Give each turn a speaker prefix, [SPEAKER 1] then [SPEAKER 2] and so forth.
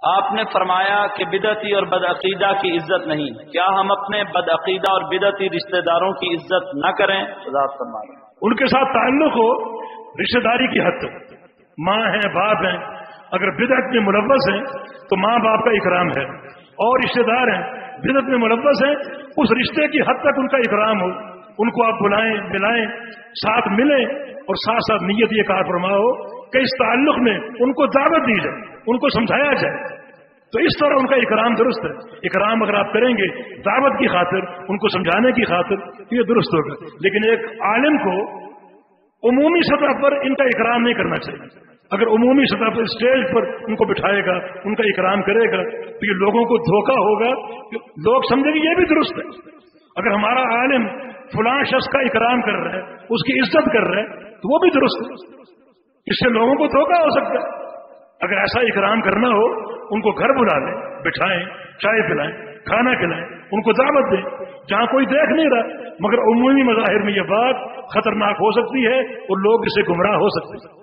[SPEAKER 1] آپ نے فرمایا کہ بدعتی اور بدعقیدہ کی عزت نہیں، کیا ہم اپنے بدعقیدہ اور بدعتی رشتہ داروں کی عزت نہ کریں؟ وضاحت فرمائیں۔
[SPEAKER 2] ان کے ساتھ تعلق ہو رشتہ داری کی حد تک، ماں ہیں باپ ہیں، اگر بدعت میں ملوث ہیں تو ماں باپ کا اکرام ہے، اور رشتہ دار ہیں بدعت میں ملوث ہیں، اس رشتے کی حد تک ان کا اکرام ہو، ان کو آپ بلائیں ملائیں، ساتھ ملیں، اور ساتھ ساتھ نیت یہ کار فرماؤ کہ اس تعلق میں ان کو دعوت دی جائے، ان کو سمجھایا جائے، تو اس طرح ان کا اکرام درست ہے۔ اکرام اگر آپ کریں گے دعوت کی خاطر، ان کو سمجھانے کی خاطر، تو یہ درست ہوگا، لیکن ایک عالم کو عمومی سطح پر ان کا اکرام نہیں کرنا چاہیے۔ اگر عمومی سطح پر اسٹیج پر ان کو بٹھائے گا، ان کا اکرام کرے گا، تو یہ لوگوں کو دھوکہ ہوگا، لوگ سمجھیں گے یہ بھی درست ہے۔ اگر ہمارا عالم فلاں شخص کا اکرام کر رہا ہے، اس کی عزت کر رہا ہے، تو وہ بھی درست ہے، اس سے لوگوں کو دھوکہ ہو سکتا ہے۔ اگر ایسا اکرام کرنا ہو، ان کو گھر بلا لیں، بٹھائیں، چائے پلائیں، کھانا کھلائیں، ان کو دعوت دیں، جہاں کوئی دیکھ نہیں رہا، مگر عمومی مظاہر میں یہ بات خطرناک ہو سکتی ہے اور لوگ اسے گمراہ ہو سکتے ہیں۔